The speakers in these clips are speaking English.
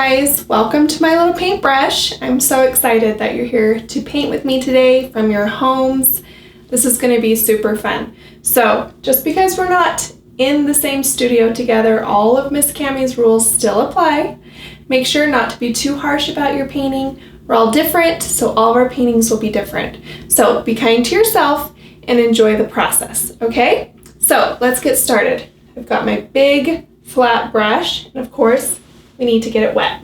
guys, welcome to my little paintbrush. I'm so excited that you're here to paint with me today from your homes. This is going to be super fun. So just because we're not in the same studio together, all of Miss Cammie's rules still apply. Make sure not to be too harsh about your painting. We're all different, so all of our paintings will be different. So be kind to yourself and enjoy the process, okay? So let's get started. I've got my big flat brush, and of course, we need to get it wet.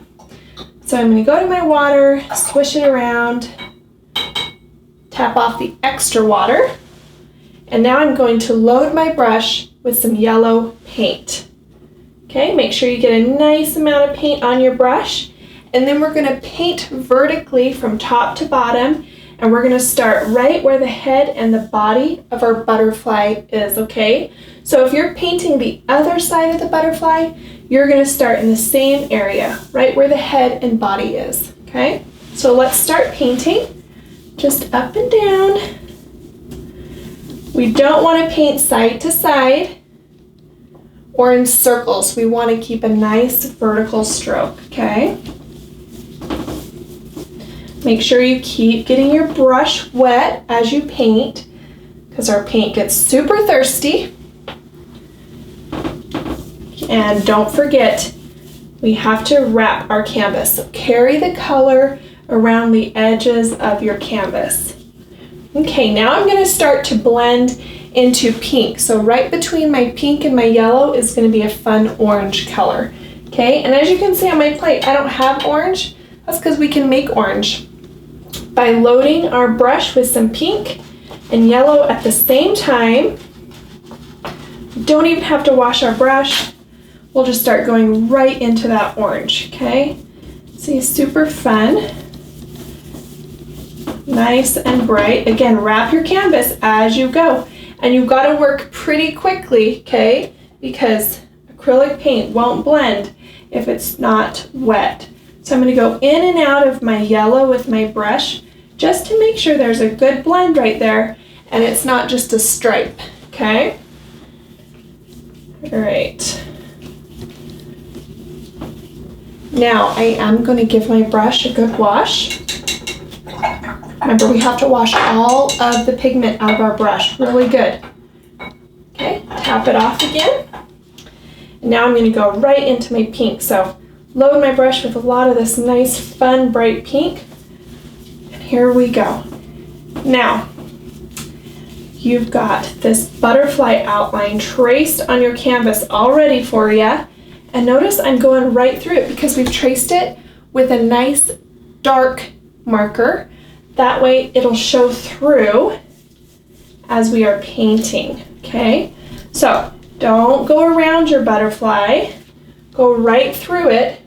So I'm going to go to my water, swish it around, tap off the extra water, and now I'm going to load my brush with some yellow paint. Okay, make sure you get a nice amount of paint on your brush, and then we're going to paint vertically from top to bottom, and we're going to start right where the head and the body of our butterfly is, okay? So if you're painting the other side of the butterfly, you're going to start in the same area, right where the head and body is, okay? So let's start painting, just up and down. We don't want to paint side to side or in circles. We want to keep a nice vertical stroke, okay? Make sure you keep getting your brush wet as you paint, because our paint gets super thirsty. And don't forget, we have to wrap our canvas. So carry the color around the edges of your canvas. Okay, now I'm going to start to blend into pink. So right between my pink and my yellow is going to be a fun orange color. Okay, and as you can see on my plate, I don't have orange. That's because we can make orange by loading our brush with some pink and yellow at the same time. Don't even have to wash our brush. We'll just start going right into that orange, okay? See, super fun. Nice and bright. Again, wrap your canvas as you go. And you've got to work pretty quickly, okay? Because acrylic paint won't blend if it's not wet. So I'm going to go in and out of my yellow with my brush just to make sure there's a good blend right there and it's not just a stripe, okay? All right. Now I am going to give my brush a good wash. Remember, we have to wash all of the pigment out of our brush really good. Okay, tap it off again. And now I'm going to go right into my pink. So load my brush with a lot of this nice, fun, bright pink. And here we go. Now, you've got this butterfly outline traced on your canvas all ready for you. And notice I'm going right through it because we've traced it with a nice dark marker. That way it'll show through as we are painting, okay? So don't go around your butterfly, go right through it.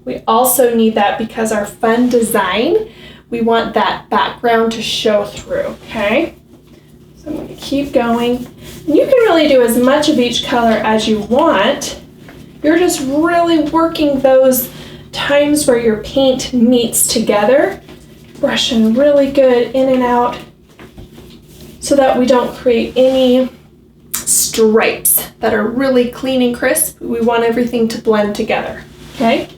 We also need that because our fun design, we want that background to show through, okay? So I'm going to keep going. And you can really do as much of each color as you want. You're just really working those times where your paint meets together, brushing really good in and out so that we don't create any stripes that are really clean and crisp. We want everything to blend together, okay?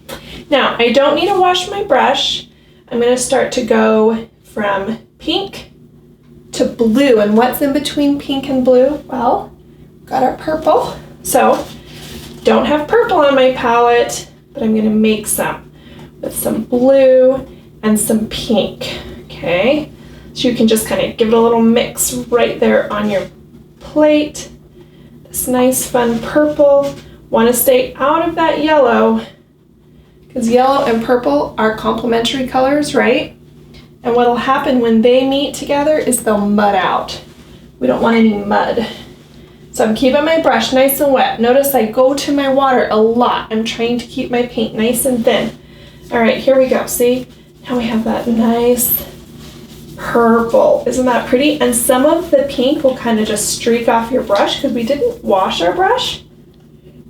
Now, I don't need to wash my brush. I'm going to start to go from pink to blue. And what's in between pink and blue? Well, got our purple. So, don't have purple on my palette, but I'm going to make some with some blue and some pink, okay? So you can just kind of give it a little mix right there on your plate. This nice fun purple. Want to stay out of that yellow because yellow and purple are complementary colors, right? And what'll happen when they meet together is they'll mud out. We don't want any mud. So I'm keeping my brush nice and wet. Notice I go to my water a lot. I'm trying to keep my paint nice and thin. All right, here we go. See, now we have that nice purple. Isn't that pretty? And some of the pink will kind of just streak off your brush because we didn't wash our brush.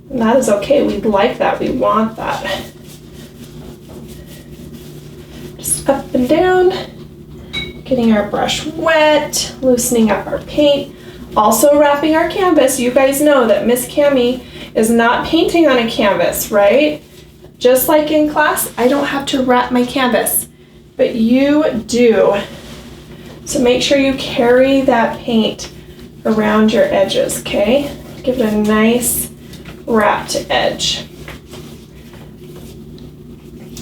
And that is okay. We'd like that. We want that. Just up and down, getting our brush wet, loosening up our paint. Also wrapping our canvas. You guys know that Miss Cammie is not painting on a canvas, right? Just like in class, I don't have to wrap my canvas, but you do. So make sure you carry that paint around your edges, okay? Give it a nice wrapped edge.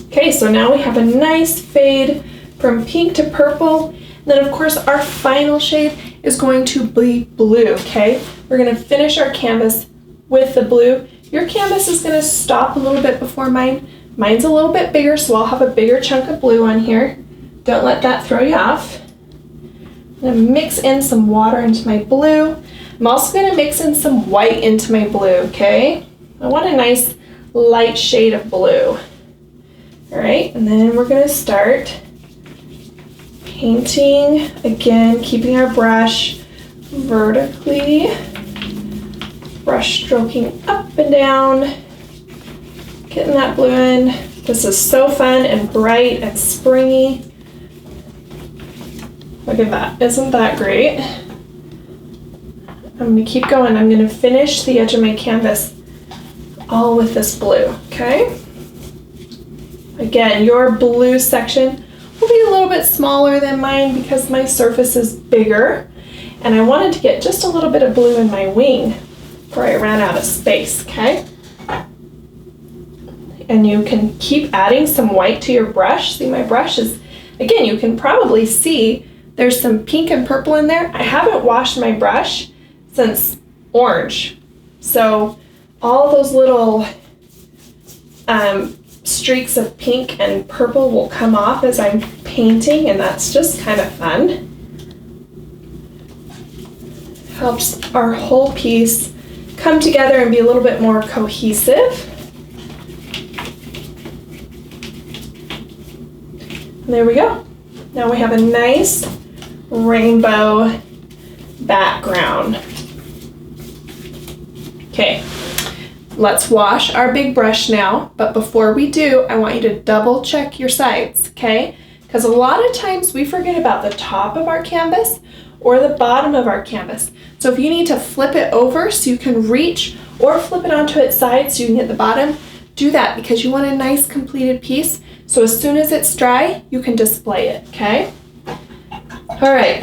Okay, so now we have a nice fade from pink to purple. And then of course our final shade is going to be blue, okay? We're gonna finish our canvas with the blue. Your canvas is gonna stop a little bit before mine. Mine's a little bit bigger, so I'll have a bigger chunk of blue on here. Don't let that throw you off. I'm gonna mix in some water into my blue. I'm also gonna mix in some white into my blue, okay? I want a nice light shade of blue. All right, and then we're gonna start painting, again, keeping our brush vertically, brush stroking up and down, getting that blue in. This is so fun and bright and springy. Look at that, isn't that great? I'm gonna keep going. I'm gonna finish the edge of my canvas all with this blue, okay? Again, your blue section will be a little bit smaller than mine because my surface is bigger, and I wanted to get just a little bit of blue in my wing before I ran out of space, okay? And you can keep adding some white to your brush. See, my brush is, again, you can probably see there's some pink and purple in there. I haven't washed my brush since orange. So all those little streaks of pink and purple will come off as I'm painting, and that's just kind of fun. Helps our whole piece come together and be a little bit more cohesive. And there we go. Now we have a nice rainbow background. Okay, let's wash our big brush now, but before we do, I want you to double check your sides, okay? Because a lot of times we forget about the top of our canvas or the bottom of our canvas. So if you need to flip it over so you can reach, or flip it onto its side so you can get the bottom, do that because you want a nice completed piece. So as soon as it's dry, you can display it, okay? All right,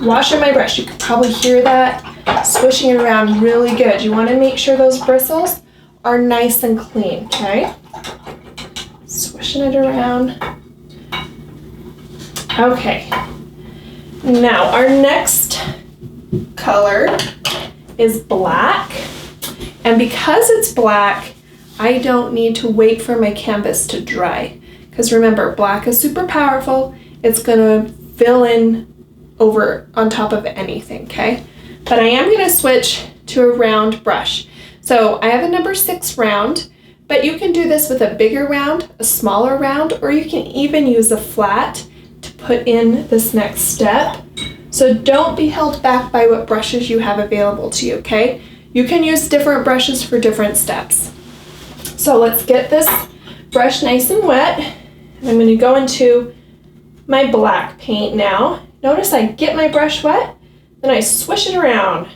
washing my brush. You can probably hear that, swishing it around really good. You want to make sure those bristles are nice and clean, okay? Swishing it around. Okay, now our next color is black. And because it's black, I don't need to wait for my canvas to dry. Because remember, black is super powerful. It's gonna fill in over on top of anything, okay? But I am gonna switch to a round brush. So I have a number 6 round, but you can do this with a bigger round, a smaller round, or you can even use a flat to put in this next step. So don't be held back by what brushes you have available to you, okay? You can use different brushes for different steps. So let's get this brush nice and wet. I'm going to go into my black paint now. Notice I get my brush wet, then I swish it around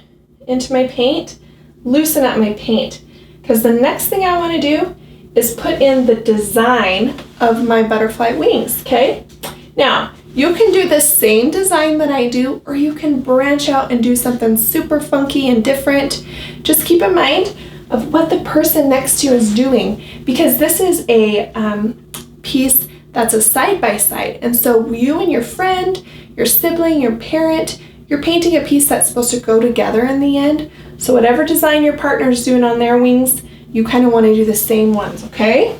into my paint, loosen up my paint. Because the next thing I want to do is put in the design of my butterfly wings, okay? Now, you can do the same design that I do, or you can branch out and do something super funky and different. Just keep in mind of what the person next to you is doing, because this is a piece that's a side-by-side. And so you and your friend, your sibling, your parent, you're painting a piece that's supposed to go together in the end. So whatever design your partner's doing on their wings, you kind of want to do the same ones, okay?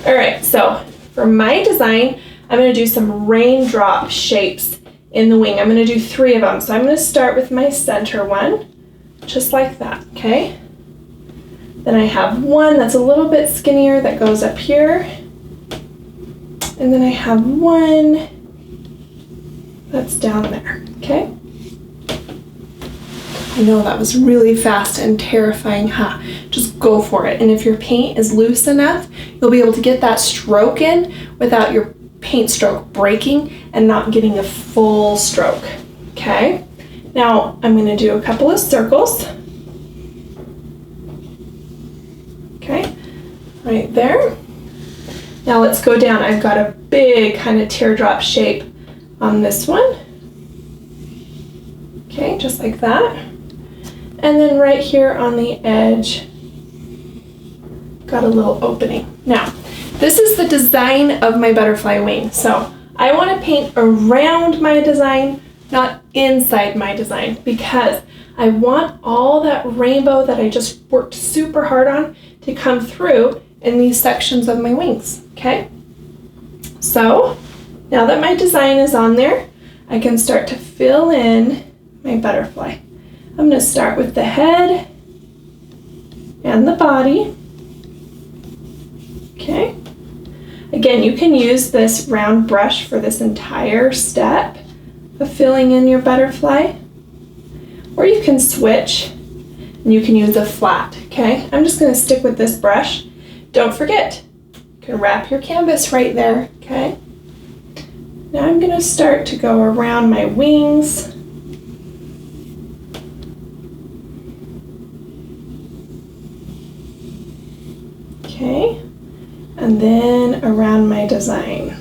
All right, so for my design, I'm going to do some raindrop shapes in the wing. I'm going to do 3 of them. So I'm going to start with my center one, just like that, okay? Then I have one that's a little bit skinnier that goes up here. And then I have one that's down there, okay? I know that was really fast and terrifying, huh? Just go for it. And if your paint is loose enough, you'll be able to get that stroke in without your paint stroke breaking and not getting a full stroke, okay? Now I'm going to do a couple of circles, okay? right there. Now let's go down. I've got a big kind of teardrop shape on this one. Okay, just like that. And then right here on the edge, got a little opening. Now, this is the design of my butterfly wing. So I want to paint around my design, not inside my design, because I want all that rainbow that I just worked super hard on to come through in these sections of my wings, okay? So now that my design is on there, I can start to fill in my butterfly. I'm going to start with the head and the body. Okay. Again, you can use this round brush for this entire step of filling in your butterfly, or you can switch and you can use a flat. Okay, I'm just going to stick with this brush. Don't forget, you can wrap your canvas right there. Okay, now I'm going to start to go around my wings. Okay, and then around my design.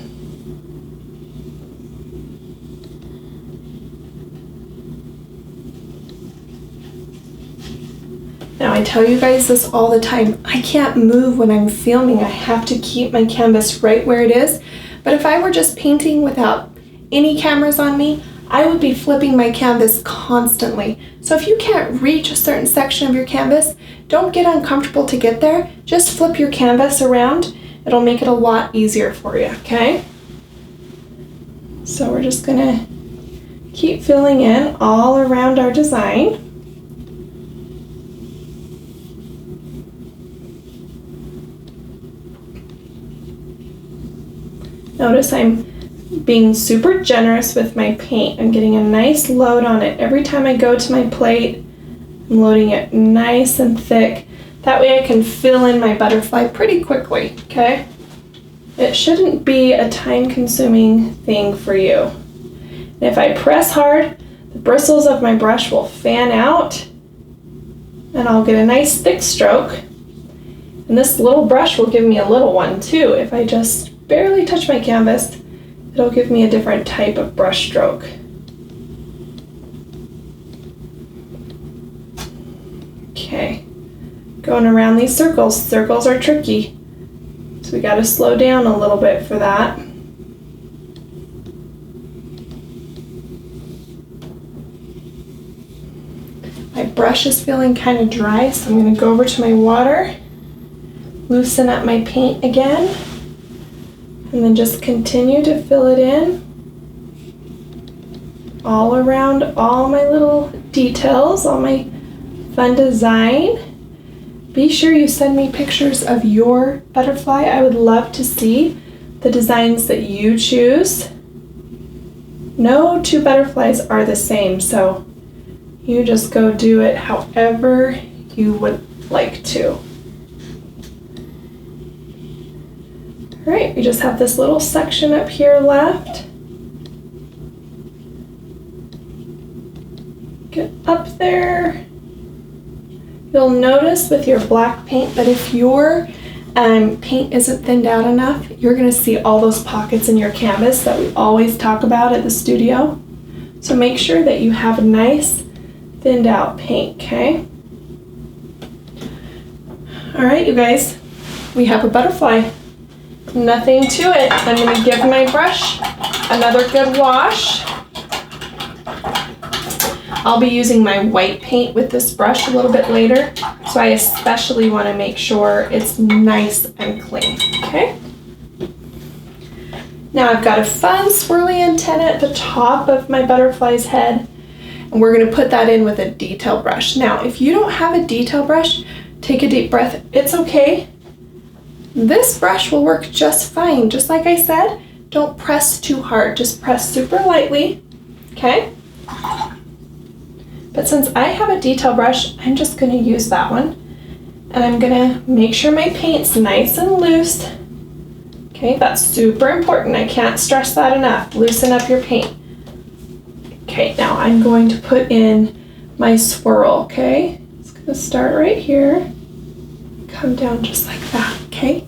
Now I tell you guys this all the time, I can't move when I'm filming. I have to keep my canvas right where it is. But if I were just painting without any cameras on me, I would be flipping my canvas constantly. So if you can't reach a certain section of your canvas, don't get uncomfortable to get there. Just flip your canvas around. It'll make it a lot easier for you, okay? So we're just gonna keep filling in all around our design. Notice I'm being super generous with my paint. I'm getting a nice load on it. Every time I go to my plate, I'm loading it nice and thick. That way I can fill in my butterfly pretty quickly, okay? It shouldn't be a time-consuming thing for you. And if I press hard, the bristles of my brush will fan out and I'll get a nice thick stroke. And this little brush will give me a little one too. If I just barely touch my canvas, it'll give me a different type of brush stroke. Okay, going around these circles. Circles are tricky, so we got to slow down a little bit for that. My brush is feeling kind of dry, so I'm going to go over to my water, loosen up my paint again, and then just continue to fill it in all around all my little details, all my fun design. Be sure you send me pictures of your butterfly. I would love to see the designs that you choose. No two butterflies are the same, so you just go do it however you would like to. All right, we just have this little section up here left. Get up there. You'll notice with your black paint that if your paint isn't thinned out enough, you're gonna see all those pockets in your canvas that we always talk about at the studio. So make sure that you have a nice thinned out paint, okay? All right, you guys, we have a butterfly. Nothing to it. I'm going to give my brush another good wash. I'll be using my white paint with this brush a little bit later, so I especially want to make sure it's nice and clean, okay? Now I've got a fun swirly antenna at the top of my butterfly's head, and we're going to put that in with a detail brush. Now, if you don't have a detail brush, take a deep breath. It's okay. This brush will work just fine. Just like I said, don't press too hard. Just press super lightly, okay? But since I have a detail brush, I'm just going to use that one. And I'm going to make sure my paint's nice and loose. Okay, that's super important. I can't stress that enough. Loosen up your paint. Okay, now I'm going to put in my swirl, okay? It's going to start right here. Come down just like that, okay? okay?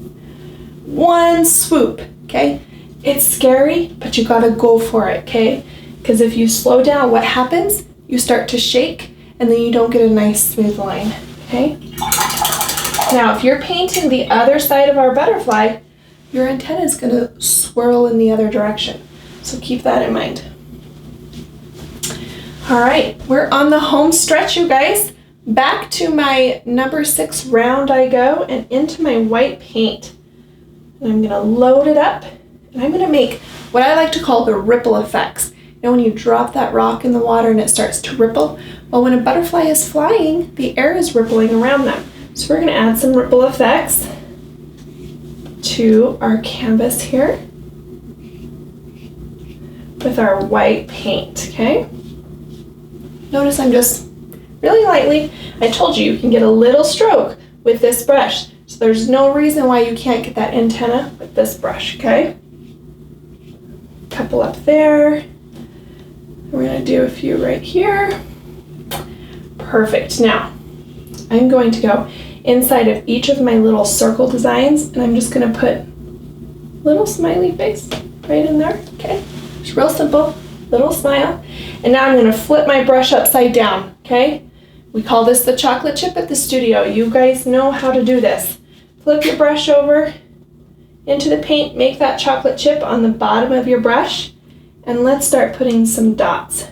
One swoop, okay? It's scary, but you gotta go for it, okay? Because if you slow down, what happens? You start to shake, and then you don't get a nice smooth line, okay? Now, if you're painting the other side of our butterfly, your antenna is gonna swirl in the other direction. So keep that in mind. All right, we're on the home stretch, you guys. Back to my number 6 round I go, and into my white paint. And I'm gonna load it up, and I'm gonna make what I like to call the ripple effects. You know, when you drop that rock in the water and it starts to ripple? Well, when a butterfly is flying, the air is rippling around them. So we're gonna add some ripple effects to our canvas here with our white paint, okay? Notice I'm just really lightly, I told you you can get a little stroke with this brush. So there's no reason why you can't get that antenna with this brush, okay? Couple up there. We're gonna do a few right here. Perfect. Now, I'm going to go inside of each of my little circle designs, and I'm just gonna put little smiley face right in there, okay? It's real simple, little smile. And now I'm gonna flip my brush upside down, okay? We call this the chocolate chip at the studio. You guys know how to do this. Flip your brush over into the paint, make that chocolate chip on the bottom of your brush, and let's start putting some dots.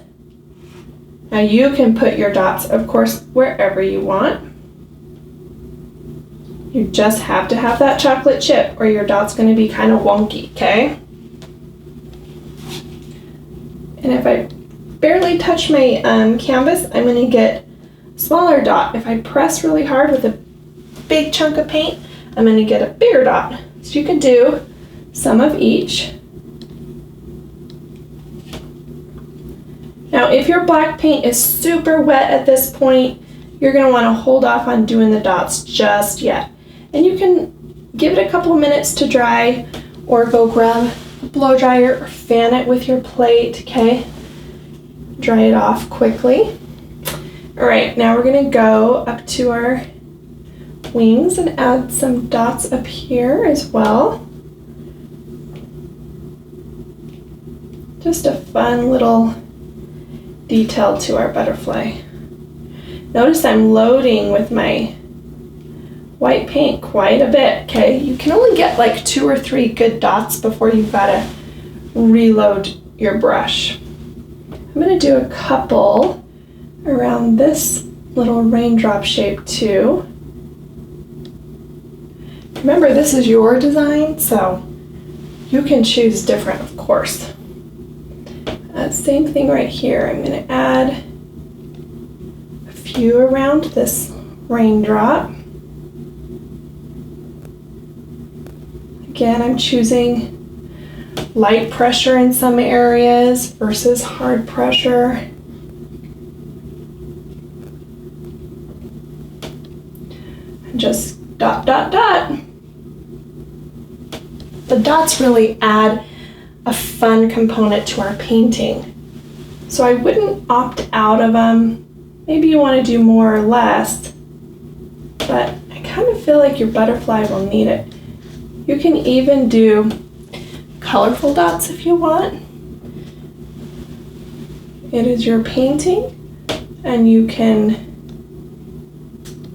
Now you can put your dots, of course, wherever you want. You just have to have that chocolate chip or your dot's gonna be kind of wonky, okay? And if I barely touch my canvas, I'm gonna get a smaller dot. If I press really hard with a big chunk of paint, I'm gonna get a bigger dot. So you can do some of each. Now, if your black paint is super wet at this point, you're gonna wanna hold off on doing the dots just yet. And you can give it a couple minutes to dry, or go grab a blow dryer or fan it with your plate, okay? Dry it off quickly. All right, now we're gonna go up to our wings and add some dots up here as well. Just a fun little detail to our butterfly. Notice I'm loading with my white paint quite a bit, okay? You can only get like 2 or 3 good dots before you've gotta reload your brush. I'm gonna do a couple around this little raindrop shape too. Remember, this is your design, so you can choose different, of course. Same thing right here. I'm gonna add a few around this raindrop. Again, I'm choosing light pressure in some areas versus hard pressure. And just dot, dot, dot. The dots really add a fun component to our painting. So I wouldn't opt out of them. Maybe you want to do more or less, but I kind of feel like your butterfly will need it. You can even do colorful dots if you want. It is your painting, and you can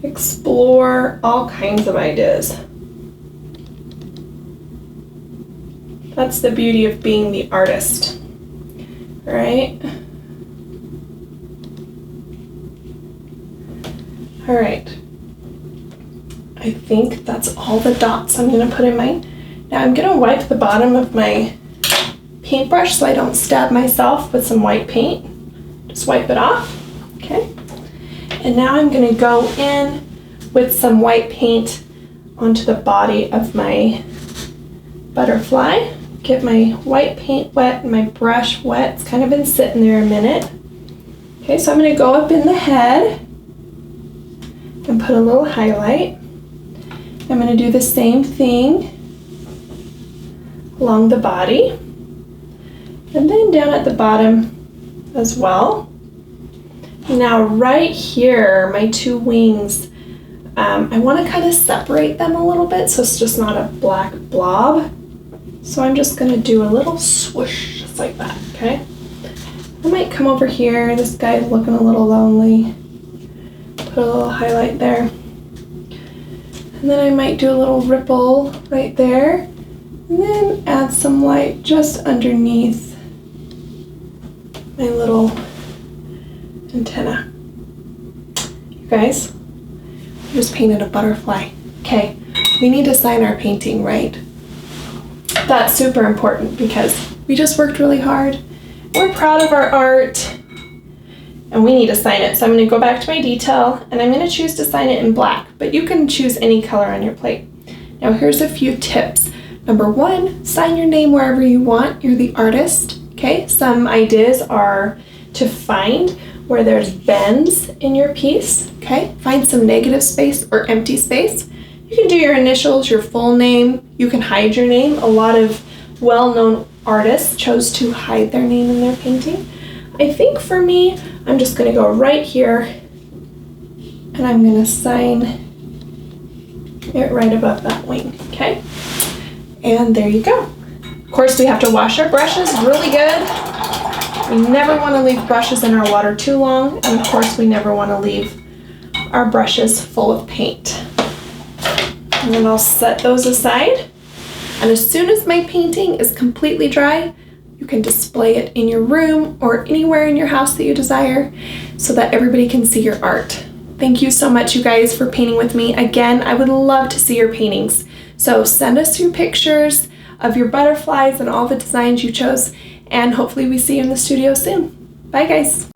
explore all kinds of ideas. That's the beauty of being the artist, right? All right. I think that's all the dots I'm gonna put in my, now I'm gonna wipe the bottom of my paintbrush so I don't stab myself with some white paint. Just wipe it off, okay? And now I'm gonna go in with some white paint onto the body of my butterfly. Get my white paint wet and my brush wet. It's kind of been sitting there a minute. Okay, so I'm gonna go up in the head and put a little highlight. I'm gonna do the same thing along the body and then down at the bottom as well. Now right here, my 2 wings, I want to kind of separate them a little bit so it's just not a black blob. So I'm just going to do a little swoosh, just like that, okay? I might come over here. This guy's looking a little lonely. Put a little highlight there. And then I might do a little ripple right there. And then add some light just underneath my little antenna. You guys, I just painted a butterfly. Okay, we need to sign our painting, right? That's super important because we just worked really hard. We're proud of our art and we need to sign it. So I'm going to go back to my detail and I'm going to choose to sign it in black, but you can choose any color on your plate. Now here's a few tips. Number one, sign your name wherever you want. You're the artist, okay? Some ideas are to find where there's bends in your piece, okay? Find some negative space or empty space. You can do your initials, your full name. You can hide your name. A lot of well-known artists chose to hide their name in their painting. I think for me, I'm just gonna go right here and I'm gonna sign it right above that wing, okay? And there you go. Of course, we have to wash our brushes really good. We never want to leave brushes in our water too long. And of course, we never want to leave our brushes full of paint. And then I'll set those aside. And as soon as my painting is completely dry, you can display it in your room or anywhere in your house that you desire so that everybody can see your art. Thank you so much, you guys, for painting with me. Again, I would love to see your paintings. So send us your pictures of your butterflies and all the designs you chose, and hopefully we see you in the studio soon. Bye, guys.